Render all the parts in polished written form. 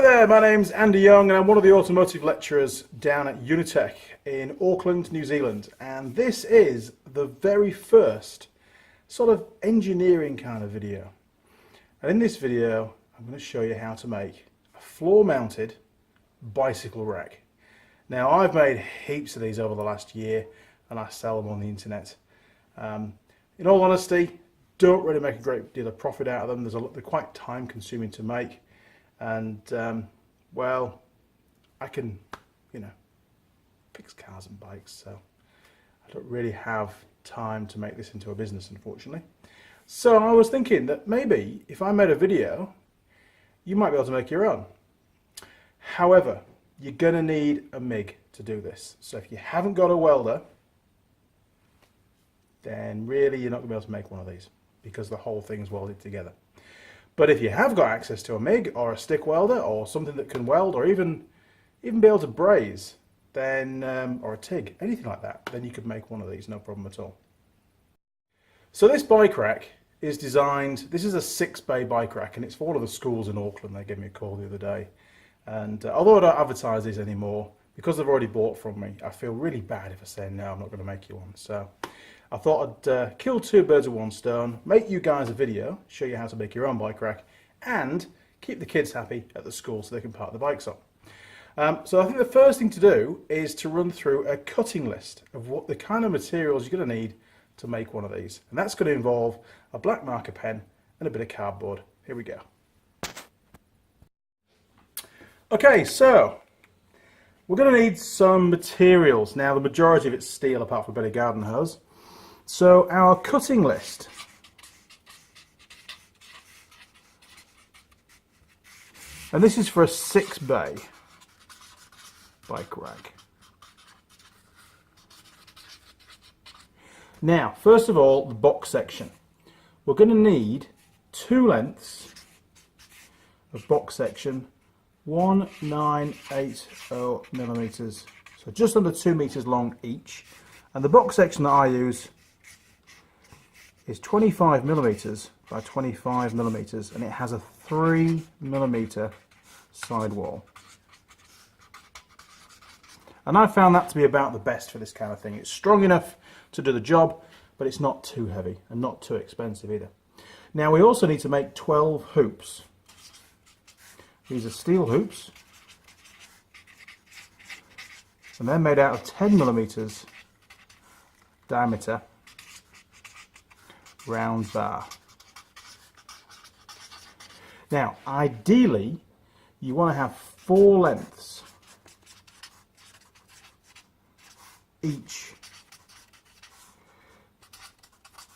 there, my name's Andy Young and I'm one of the automotive lecturers down at Unitech in Auckland, New Zealand, and this is the very first sort of engineering kind of video. And in this video I'm going to show you how to make a floor mounted bicycle rack. Now I've made heaps of these over the last year and I sell them on the internet. In all honesty, don't really make a great deal of profit out of them. They're quite time consuming to make. And well, I can, fix cars and bikes, so I don't really have time to make this into a business, unfortunately. So I was thinking that maybe if I made a video, you might be able to make your own. However, you're going to need a MIG to do this. So if you haven't got a welder, then really you're not going to be able to make one of these because the whole thing is welded together. But if you have got access to a MIG or a stick welder or something that can weld or even be able to braze, then or a TIG, anything like that, then you could make one of these, no problem at all. So this bike rack is designed, this is a 6-bay bike rack and it's for one of the schools in Auckland. They gave me a call the other day. And although I don't advertise these anymore, because they've already bought from me, I feel really bad if I say no, I'm not going to make you one. So I thought I'd kill two birds with one stone, make you guys a video, show you how to make your own bike rack, and keep the kids happy at the school so they can park the bikes on. So I think the first thing to do is to run through a cutting list of what the kind of materials you're going to need to make one of these. And that's going to involve a black marker pen and a bit of cardboard. Here we go. Okay, so we're going to need some materials. Now the majority of it's steel apart from a bit of garden hose. So our cutting list and this is for a 6-bay bike rack. Now first of all, the box section. We're going to need 2 lengths of box section, 1980 millimeters, so just under 2 meters long each, and the box section that I use is 25 millimeters by 25 millimeters, and it has a 3 millimeter sidewall. And I found that to be about the best for this kind of thing. It's strong enough to do the job, but it's not too heavy and not too expensive either. Now we also need to make 12 hoops. These are steel hoops, and they're made out of 10 millimeters diameter round bar. Now ideally you want to have 4 lengths each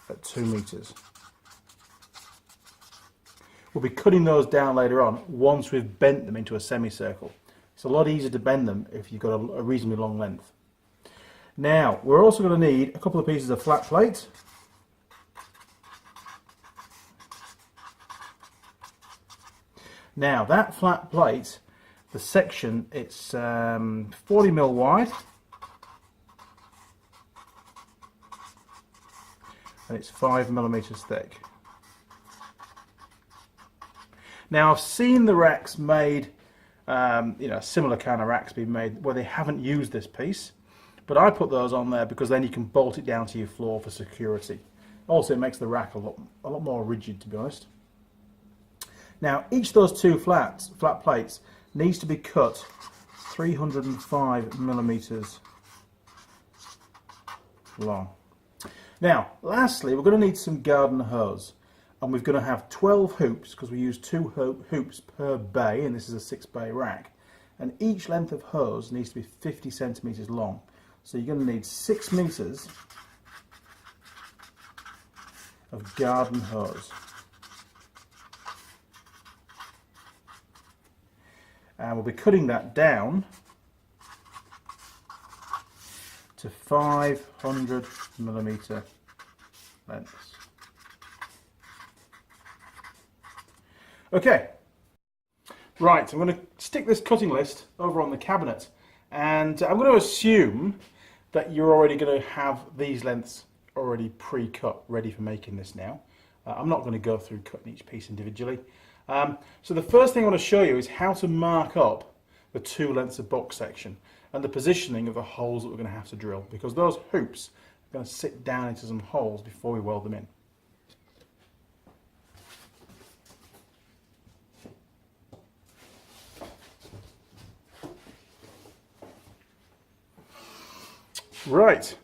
at 2 meters. We'll be cutting those down later on once we've bent them into a semicircle. It's a lot easier to bend them if you've got a reasonably long length. Now we're also going to need a couple of pieces of flat plate. Now that flat plate, the section, it's 40mm wide and it's 5mm thick. Now I've seen the racks made, similar kind of racks being made where they haven't used this piece, but I put those on there because then you can bolt it down to your floor for security. Also it makes the rack a lot more rigid, to be honest. Now each of those 2 flat plates needs to be cut 305 millimeters long. Now lastly we're going to need some garden hose, and we're going to have 12 hoops because we use 2 hoops per bay, and this is a 6-bay rack, and each length of hose needs to be 50 centimeters long. So you're going to need 6 meters of garden hose. And we'll be cutting that down to 500 millimeter lengths. Okay, right, I'm going to stick this cutting list over on the cabinet, and I'm going to assume that you're already going to have these lengths already pre-cut, ready for making this now. I'm not going to go through cutting each piece individually. So the first thing I want to show you is how to mark up the two lengths of box section and the positioning of the holes that we're going to have to drill, because those hoops are going to sit down into some holes before we weld them in. Right,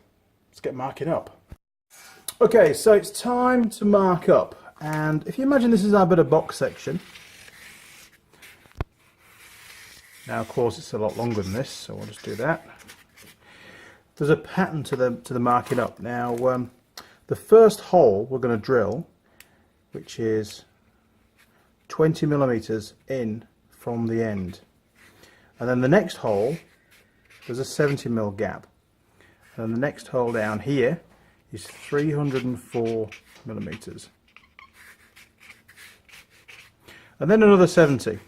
let's get marking up. Okay, so it's time to mark up, and if you imagine this is our bit of box section. Now of course it's a lot longer than this, so we'll just do that. There's a pattern to the marking up. Now the first hole we're going to drill, which is 20 millimeters in from the end, and then the next hole there's a 70 mil gap. And the next hole down here is 304 millimeters. And then another 70.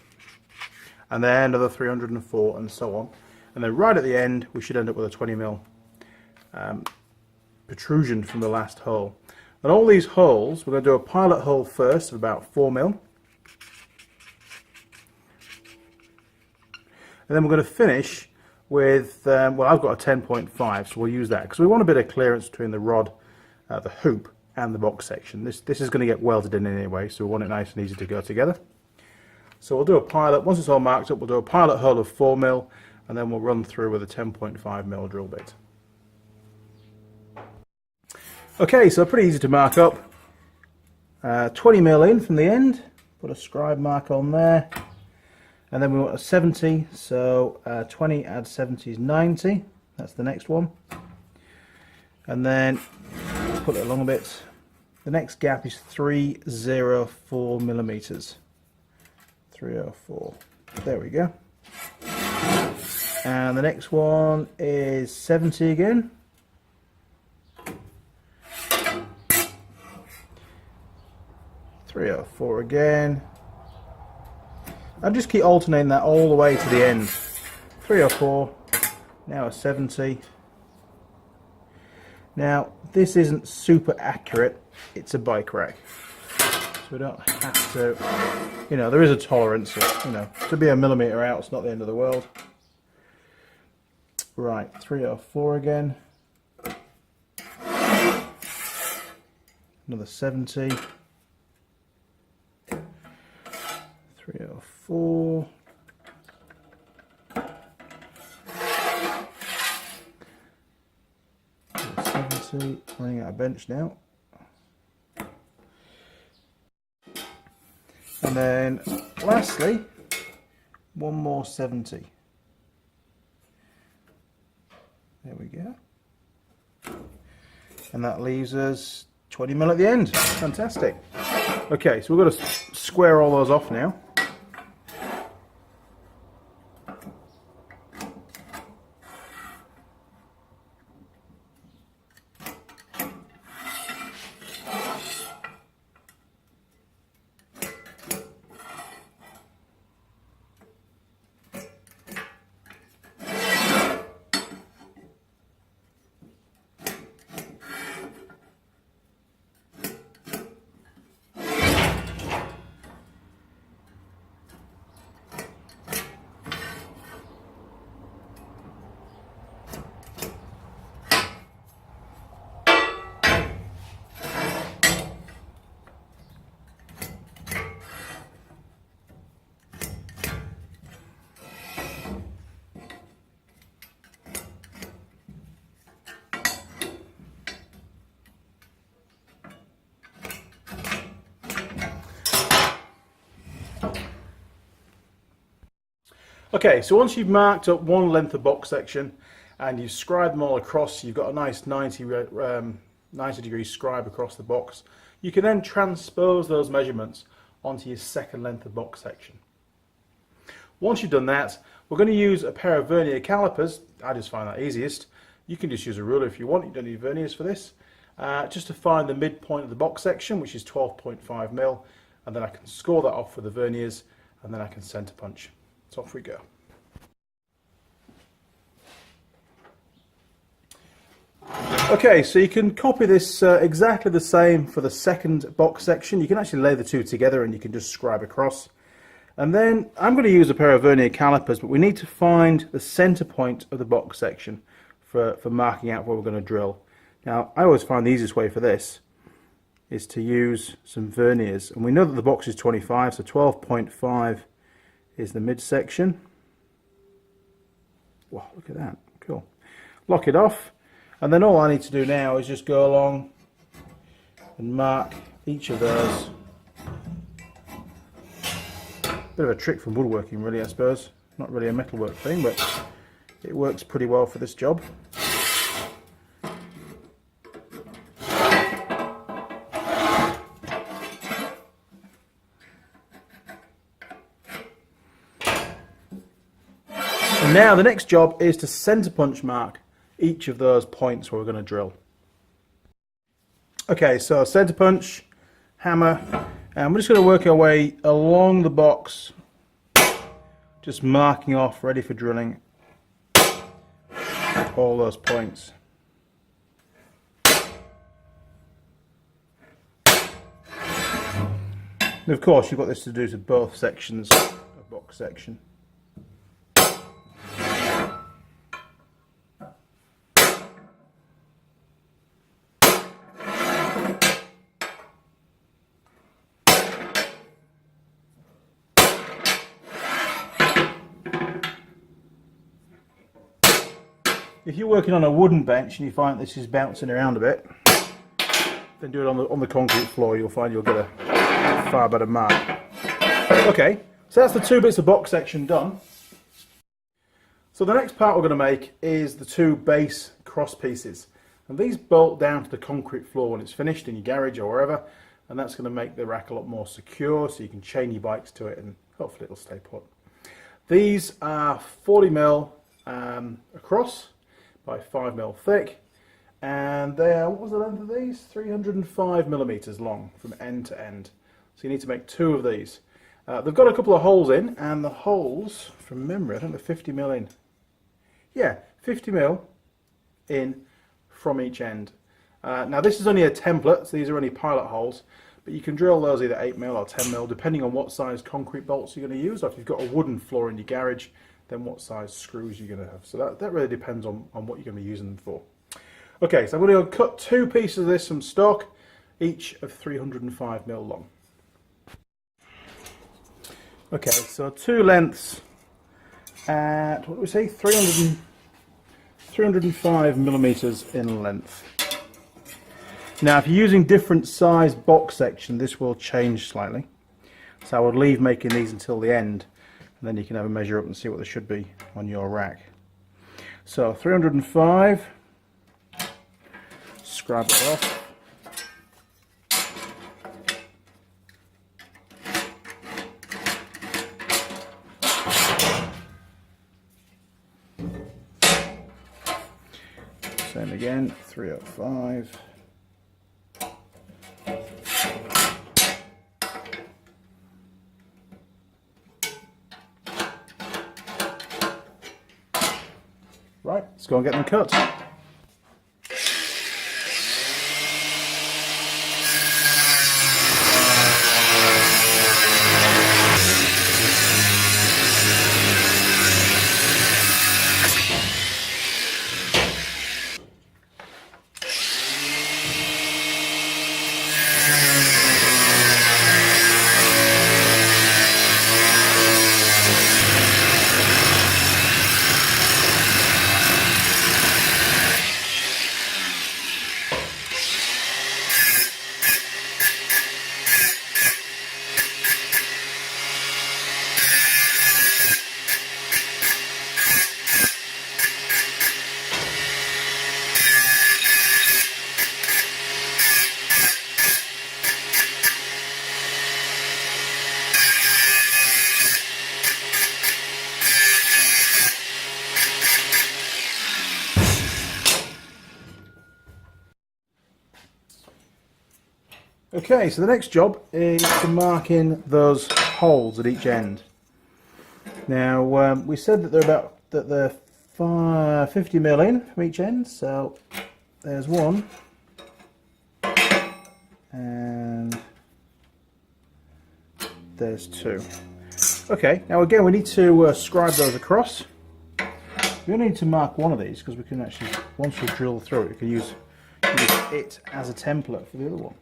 And then another 304 and so on. And then right at the end we should end up with a 20 mil protrusion from the last hole. And all these holes, we're going to do a pilot hole first of about 4 mil. And then we're going to finish with, well, I've got a 10.5, so we'll use that because we want a bit of clearance between the rod, the hoop and the box section. This is going to get welded in anyway, so we want it nice and easy to go together. So we'll do a pilot, once it's all marked up, we'll do a pilot hole of 4 mil and then we'll run through with a 10.5 mil drill bit. Okay, so pretty easy to mark up. 20 mil in from the end, put a scribe mark on there. And then we want a 70, so 20 add 70 is 90, that's the next one. And then put it along a bit. The next gap is 304 millimeters. 304, there we go. And the next one is 70 again. .304 again. I'll just keep alternating that all the way to the end. 304, now a 70. Now this isn't super accurate, it's a bike rack. So we don't have to, you know, there is a tolerance of, you know, to be a millimetre out, it's not the end of the world. Right, 304 again. Another 70. 304. Running out of bench now. And then lastly, one more 70. There we go. And that leaves us 20 mil at the end. Fantastic. Okay, so we've got to square all those off now. Okay, so once you've marked up one length of box section and you've scribed them all across, you've got a nice 90 degree scribe across the box, you can then transpose those measurements onto your second length of box section. Once you've done that, we're going to use a pair of vernier calipers. I just find that easiest. You can just use a ruler if you want, you don't need verniers for this. Just to find the midpoint of the box section, which is 12.5 mil, and then I can score that off with the verniers, and then I can center punch. So off we go. Okay, so you can copy this exactly the same for the second box section. You can actually lay the two together and you can just scribe across. And then I'm going to use a pair of vernier calipers, but we need to find the center point of the box section for marking out where we're going to drill. Now, I always find the easiest way for this is to use some verniers. And we know that the box is 25, so 12.5 is the midsection. Wow, look at that, cool. Lock it off. And then all I need to do now is just go along and mark each of those. Bit of a trick from woodworking really, I suppose. Not really a metalwork thing, but it works pretty well for this job. And now the next job is to center punch mark each of those points where we're going to drill. Okay, so center punch, hammer, and we're just going to work our way along the box, just marking off, ready for drilling, all those points. And of course you've got this to do to both sections of box section. If you're working on a wooden bench and you find this is bouncing around a bit, then do it on the concrete floor. You'll find you'll get a far better mark. Okay, so that's the two bits of box section done. So the next part we're going to make is the two base cross pieces. And these bolt down to the concrete floor when it's finished in your garage or wherever, and that's going to make the rack a lot more secure so you can chain your bikes to it and hopefully it'll stay put. These are 40mm across by 5mm thick, and they are, what was the length of these? 305mm long from end to end. So you need to make two of these. They've got a couple of holes in, and the holes, from memory, I think they're 50mm in. Yeah, 50mm in from each end. Now this is only a template, so these are only pilot holes, but you can drill those either 8mm or 10mm depending on what size concrete bolts you're going to use, or if you've got a wooden floor in your garage, then what size screws you're going to have. So that really depends on what you're going to be using them for. Okay, so I'm going to cut two pieces of this from stock, each of 305mm long. Okay, so two lengths at, what do we say, 305mm in length. Now if you're using different size box section, this will change slightly. So I would leave making these until the end, and then you can have a measure up and see what they should be on your rack. So 305, scribe it off. Same again, 305. Right, let's go and get them cut. Okay, so the next job is to mark in those holes at each end. Now we said that they're 50mm in from each end, so there's one, and there's two. Okay, now again we need to scribe those across. We only need to mark one of these because we can actually, once we drill through it, we can use it as a template for the other one.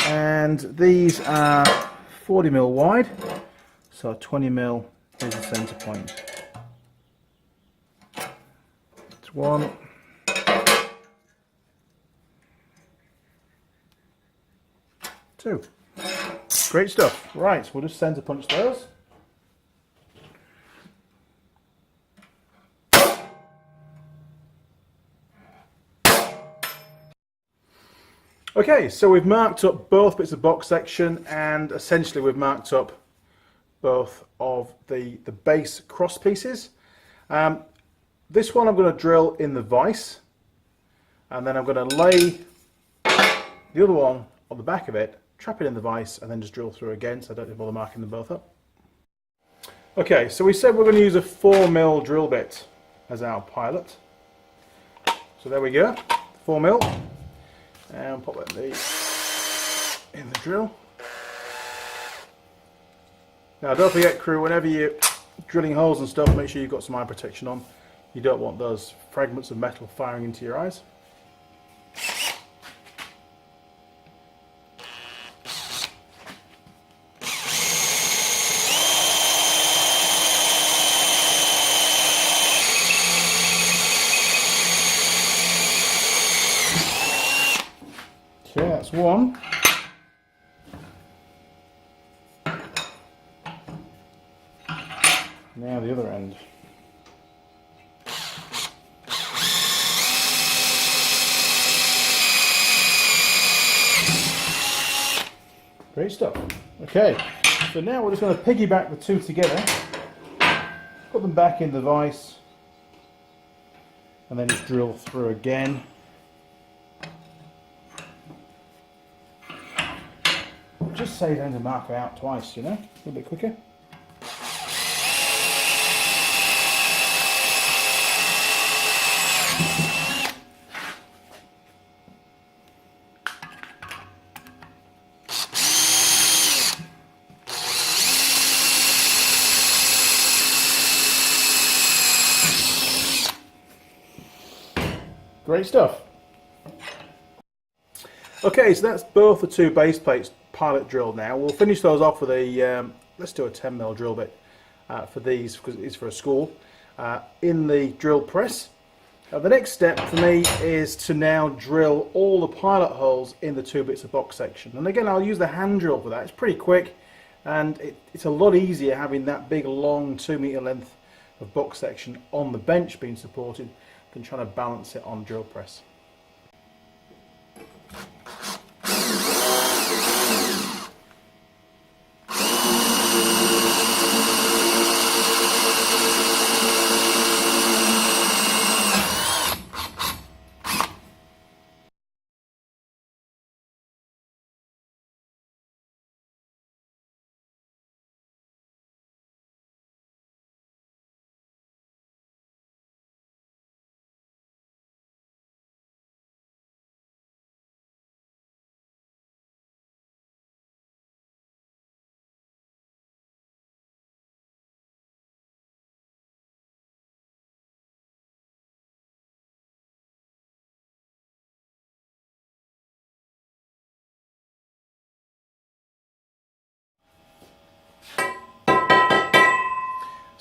And these are 40mm wide, so 20mm is the centre point. That's one. Two. Great stuff. Right, we'll just centre punch those. Okay, so we've marked up both bits of box section, and essentially we've marked up both of the base cross pieces. This one I'm going to drill in the vise, and then I'm going to lay the other one on the back of it, trap it in the vise, and then just drill through again, so I don't need to bother marking them both up. Okay, so we said we're going to use a 4mm drill bit as our pilot. So there we go, 4mm. And pop that in the drill. Now don't forget, crew, whenever you're drilling holes and stuff, make sure you've got some eye protection on. You don't want those fragments of metal firing into your eyes. Okay, that's one. Now the other end. Great stuff. Okay, so now we're just going to piggyback the two together, put them back in the vise, and then just drill through again. Just so you don't have to mark it out twice, you know, a little bit quicker. Great stuff. Okay, so that's both the two base plates pilot drilled now. We'll finish those off with a, let's do a 10mm drill bit for these, because it's for a school, in the drill press. The next step for me is to now drill all the pilot holes in the two bits of box section. And again, I'll use the hand drill for that. It's pretty quick, and it's a lot easier having that big long 2 meter length of box section on the bench being supported than trying to balance it on drill press.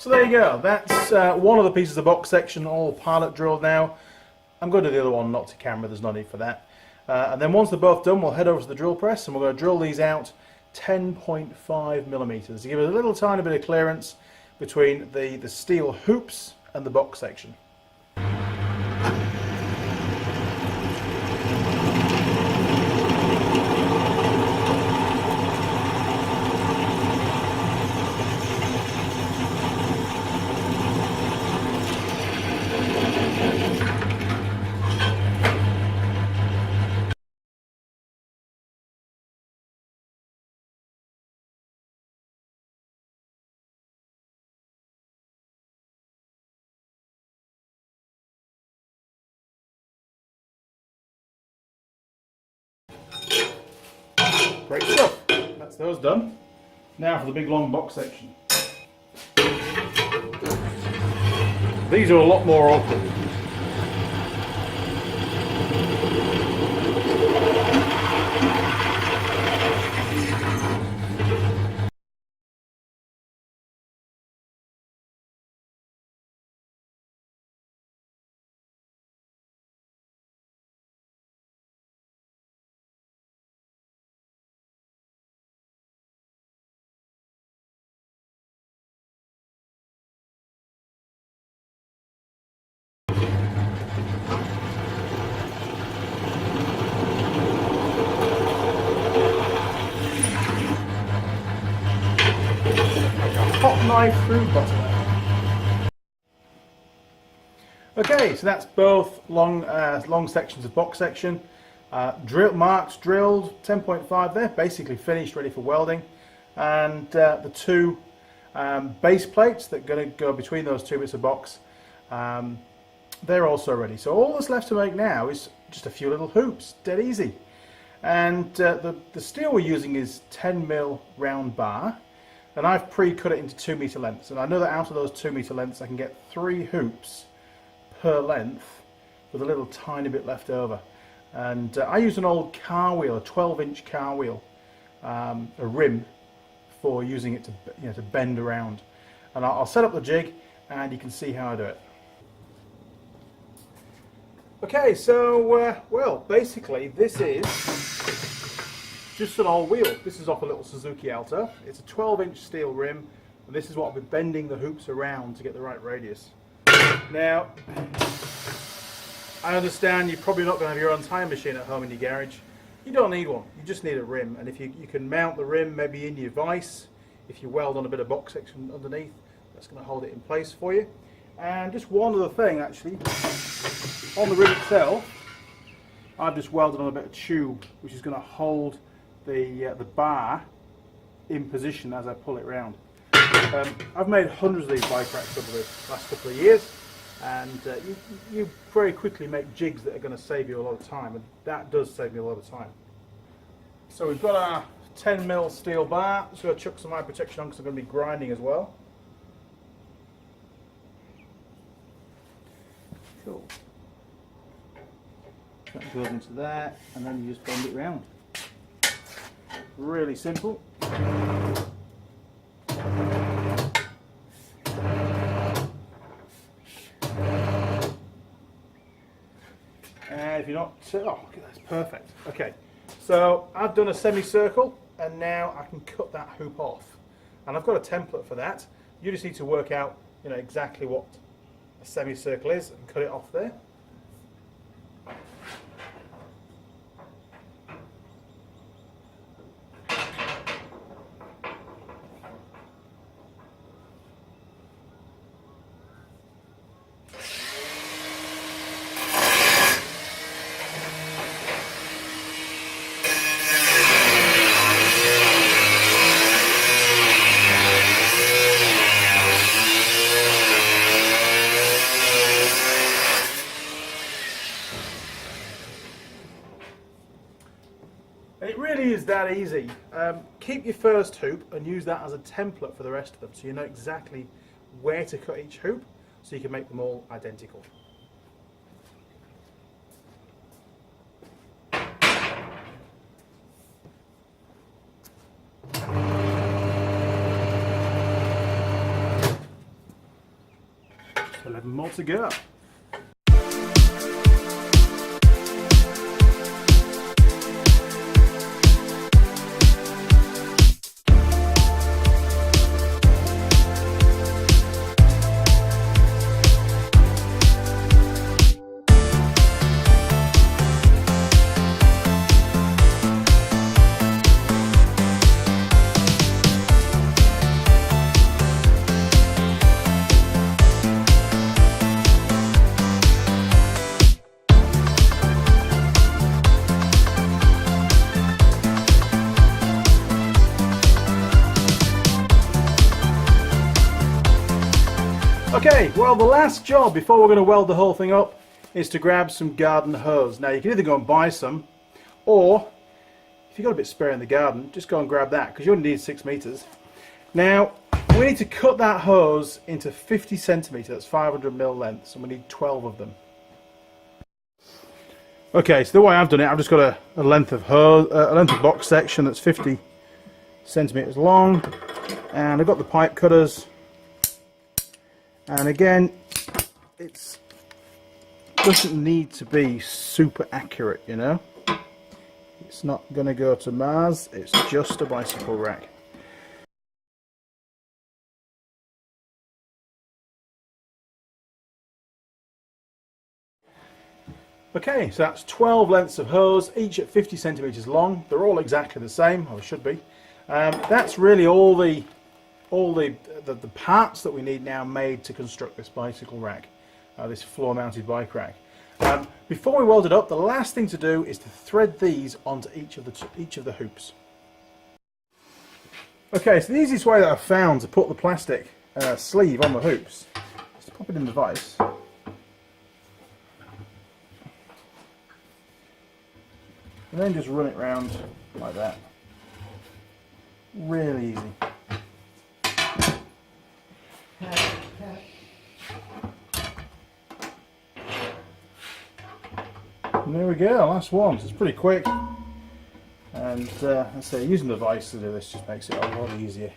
So there you go, that's one of the pieces of box section all pilot drilled now. I'm going to do the other one not to camera, there's no need for that. And then once they're both done, we'll head over to the drill press and we're going to drill these out 10.5mm to give it a little tiny bit of clearance between the steel hoops and the box section. Great stuff. That's those done. Now for the big long box section. These are a lot more awkward. Hot knife through butter. Okay, so that's both long sections of box section. Marks drilled, 10.5 there, basically finished, ready for welding. And the two base plates that are going to go between those two bits of box, they're also ready. So all that's left to make now is just a few little hoops, dead easy. And the steel we're using is 10mm round bar. And I've pre-cut it into 2 meter lengths, and I know that out of those 2 meter lengths I can get 3 hoops per length with a little tiny bit left over. And I use an old car wheel, a 12-inch car wheel, a rim for using it to bend around. And I'll set up the jig and you can see how I do it. Okay, so well, basically this is just an old wheel. This is off a little Suzuki Alto. It's a 12-inch steel rim, and this is what I'll be bending the hoops around to get the right radius. Now, I understand you're probably not going to have your own time machine at home in your garage. You don't need one, you just need a rim. And if you can mount the rim maybe in your vise, if you weld on a bit of box section underneath, that's going to hold it in place for you. And just one other thing actually, on the rim itself, I've just welded on a bit of tube, which is going to hold the bar in position as I pull it round. I've made hundreds of these bike racks over the last couple of years, and you very quickly make jigs that are going to save you a lot of time, and that does save me a lot of time. So we've got our 10mm steel bar. Just going to chuck some eye protection on because I'm going to be grinding as well. Cool. That goes into there, and then you just bend it round. Really simple. And if you're not, oh, that's perfect. Okay, so I've done a semicircle, and now I can cut that hoop off. And I've got a template for that. You just need to work out, exactly what a semicircle is and cut it off there. It really is that easy. Keep your first hoop and use that as a template for the rest of them, so you know exactly where to cut each hoop, so you can make them all identical. Just 11 more to go. Okay, well, the last job before we're going to weld the whole thing up is to grab some garden hose. Now you can either go and buy some, or if if you've got a bit spare in the garden, just go and grab that, because you only need 6 meters. Now, we need to cut that hose into 50 centimeters, that's 500 mil lengths, and we need 12 of them. Okay, so the way I've done it, I've just got a length of hose, a length of box section that's 50 centimeters long, and I've got the pipe cutters, and again, it doesn't need to be super accurate, you know. It's not going to go to Mars, it's just a bicycle rack. Okay, so that's 12 lengths of hose, each at 50 centimeters long. They're all exactly the same, or should be. That's really all the parts that we need now made to construct this bicycle rack, this floor-mounted bike rack. Before we weld it up, the last thing to do is to thread these onto each of the hoops. Okay, so the easiest way that I've found to put the plastic sleeve on the hoops is to pop it in the vise. And then just run it round like that. Really easy. And there we go, last one. So it's pretty quick. And I say using the vise to do this just makes it a lot easier.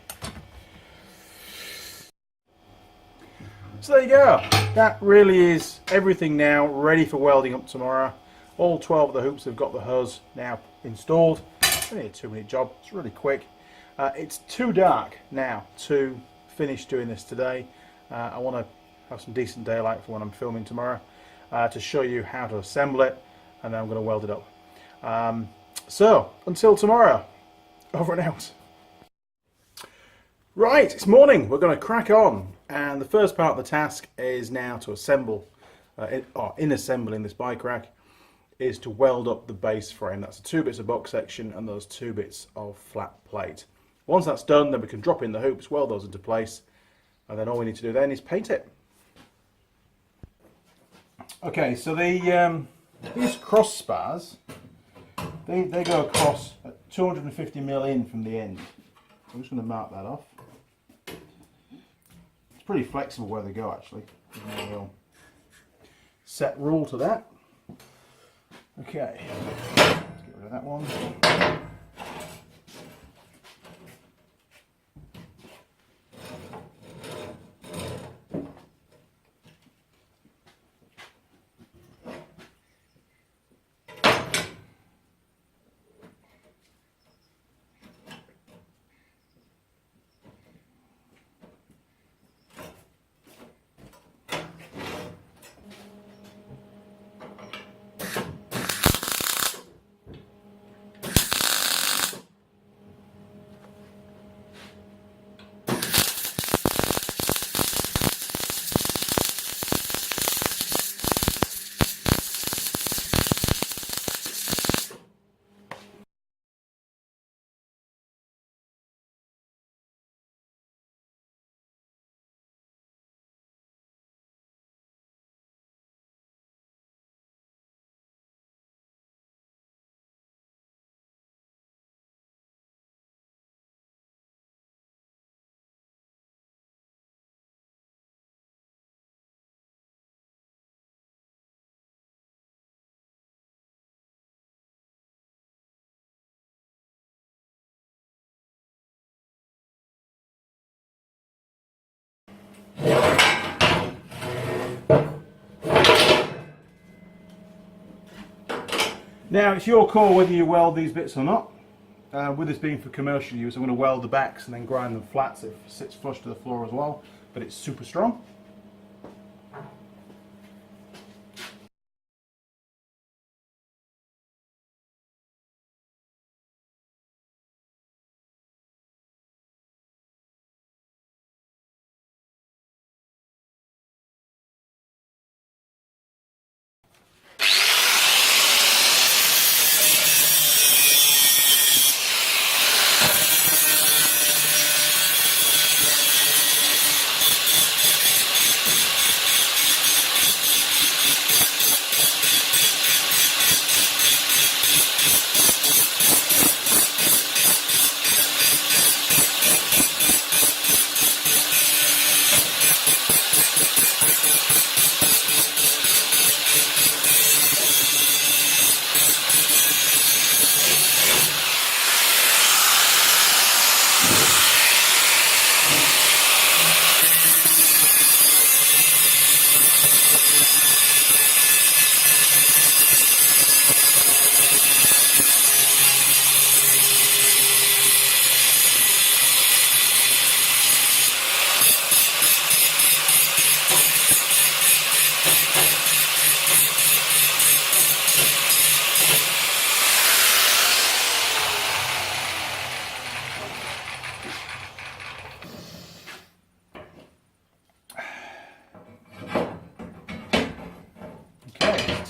So there you go. That really is everything now ready for welding up tomorrow. All 12 of the hoops have got the hose now installed. It's only a 2-minute job, it's really quick. It's too dark now to finish doing this today. I want to have some decent daylight for when I'm filming tomorrow to show you how to assemble it, and then I'm going to weld it up. So, until tomorrow, over and out. Right, it's morning, we're going to crack on, and the first part of the task is now to assemble, in assembling this bike rack, is to weld up the base frame. That's the 2 bits of box section and those 2 bits of flat plate. Once that's done, then we can drop in the hoops, weld those into place, and then all we need to do then is paint it. Okay, so these cross spars, they go across at 250 mil in from the end. I'm just going to mark that off. It's pretty flexible where they go actually. There's no real set rule to that. Okay, let's get rid of that one. Now it's your call whether you weld these bits or not. With this being for commercial use, I'm going to weld the backs and then grind them flat so it sits flush to the floor as well, but it's super strong.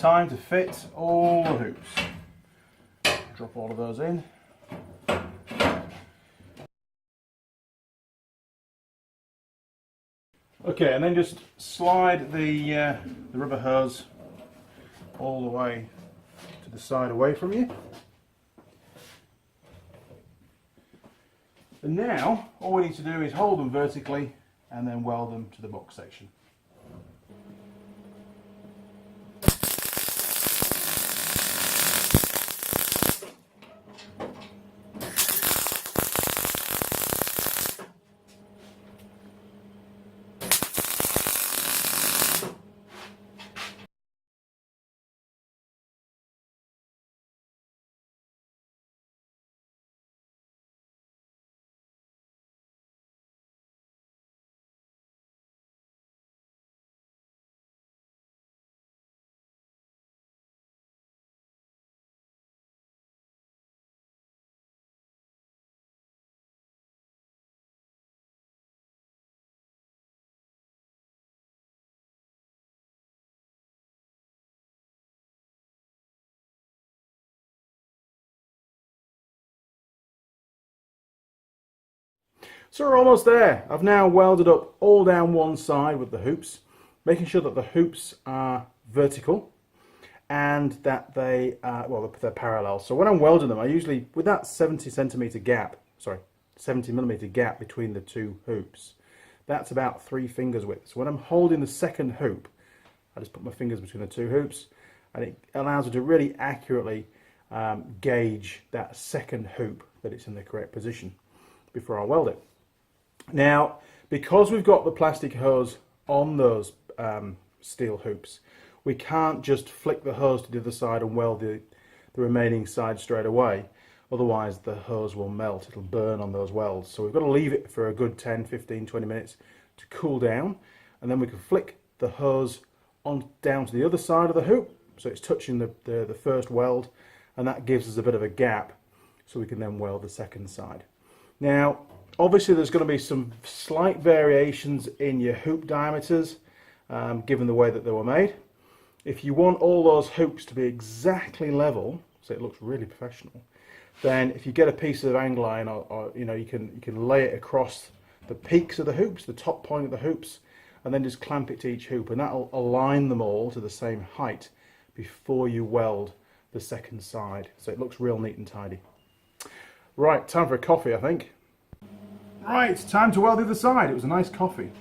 time to fit all the hoops. Drop all of those in. Okay, and then just slide the rubber hose all the way to the side away from you. And now all we need to do is hold them vertically and then weld them to the box section. So we're almost there. I've now welded up all down one side with the hoops, making sure that the hoops are vertical and that they are, well, they're parallel. So when I'm welding them, I usually, with that 70 millimeter gap between the two hoops, that's about 3 fingers width. So when I'm holding the second hoop, I just put my fingers between the two hoops, and it allows me to really accurately gauge that second hoop, that it's in the correct position before I weld it. Now, because we've got the plastic hose on those steel hoops, we can't just flick the hose to the other side and weld the remaining side straight away. Otherwise the hose will melt, it'll burn on those welds. So we've got to leave it for a good 10, 15, 20 minutes to cool down, and then we can flick the hose on down to the other side of the hoop, so it's touching the first weld, and that gives us a bit of a gap so we can then weld the second side. Now, obviously there's going to be some slight variations in your hoop diameters given the way that they were made. If you want all those hoops to be exactly level, so it looks really professional, then if you get a piece of angle iron, or you know, you can lay it across the peaks of the hoops, the top point of the hoops, and then just clamp it to each hoop, and that'll align them all to the same height before you weld the second side, so it looks real neat and tidy. Right, time for a coffee, I think. Right, time to weld the other side. It was a nice coffee.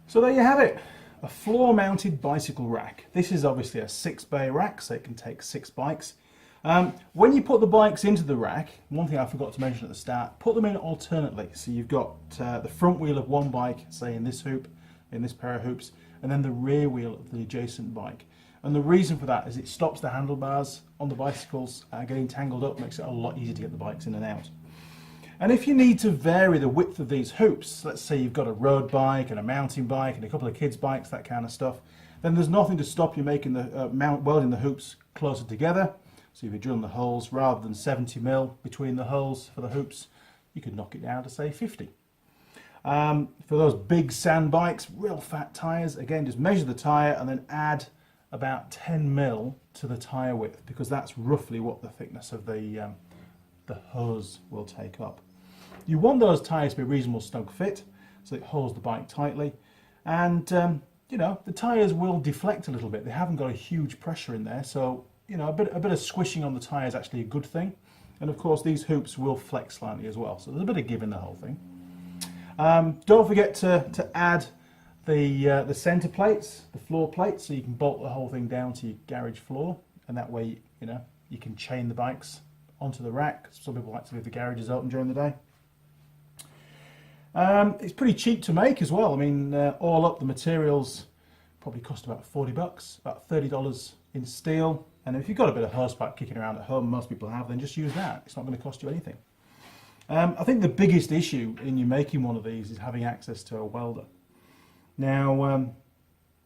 So there you have it, a floor mounted bicycle rack. This is obviously a 6-bay rack, so it can take 6 bikes. When you put the bikes into the rack, one thing I forgot to mention at the start, put them in alternately. So you've got the front wheel of one bike, say in this hoop, in this pair of hoops, and then the rear wheel of the adjacent bike. And the reason for that is it stops the handlebars on the bicycles getting tangled up, makes it a lot easier to get the bikes in and out. And if you need to vary the width of these hoops, let's say you've got a road bike and a mountain bike and a couple of kids' bikes, that kind of stuff, then there's nothing to stop you making the welding the hoops closer together. So if you're drilling the holes, rather than 70 mil between the holes for the hoops, you could knock it down to say 50. For those big sand bikes, real fat tyres, again just measure the tyre and then add about 10 mil to the tyre width, because that's roughly what the thickness of the hose will take up. You want those tyres to be a reasonable snug fit, so it holds the bike tightly. And you know, the tyres will deflect a little bit. They haven't got a huge pressure in there, so you know, a bit of squishing on the tyre is actually a good thing. And of course, these hoops will flex slightly as well, so there's a bit of give in the whole thing. Don't forget to add the centre plates, the floor plates, so you can bolt the whole thing down to your garage floor, and that way, you know, you can chain the bikes onto the rack. Some people like to leave the garages open during the day. It's pretty cheap to make as well. I mean, all up, the materials probably cost about 40 bucks, about $30 in steel. And if you've got a bit of hosepipe kicking around at home, most people have, then just use that. It's not going to cost you anything. I think the biggest issue in you making one of these is having access to a welder. Now,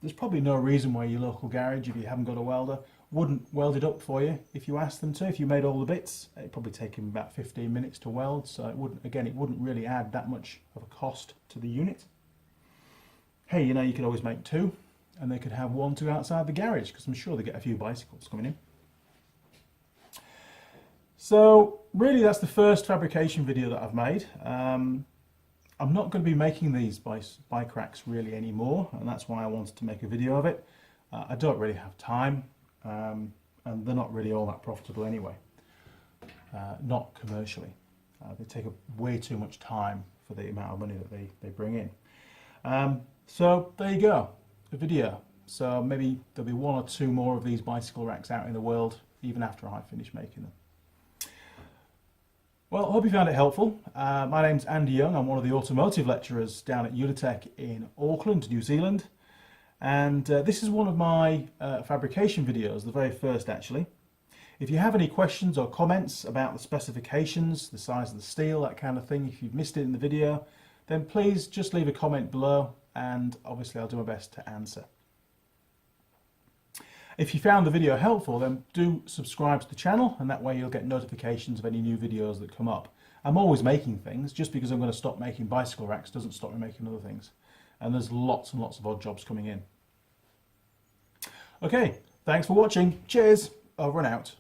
there's probably no reason why your local garage, if you haven't got a welder, wouldn't weld it up for you if you asked them to. If you made all the bits, it'd probably take them about 15 minutes to weld, so it wouldn't really add that much of a cost to the unit. Hey, you know, you could always make two, and they could have one to outside the garage, because I'm sure they get a few bicycles coming in. So really, that's the first fabrication video that I've made. I'm not going to be making these bike racks really anymore, and that's why I wanted to make a video of it. I don't really have time, and they're not really all that profitable anyway, not commercially. They take up way too much time for the amount of money that they bring in. So there you go, a video. So maybe there'll be one or two more of these bicycle racks out in the world, even after I finish making them. Well, I hope you found it helpful. My name's Andy Young. I'm one of the automotive lecturers down at Unitec in Auckland, New Zealand. And this is one of my fabrication videos, the very first actually. If you have any questions or comments about the specifications, the size of the steel, that kind of thing, if you've missed it in the video, then please just leave a comment below, and obviously I'll do my best to answer. If you found the video helpful, then do subscribe to the channel, and that way you'll get notifications of any new videos that come up. I'm always making things. Just because I'm going to stop making bicycle racks doesn't stop me making other things. And there's lots and lots of odd jobs coming in. Okay, thanks for watching. Cheers, over and out.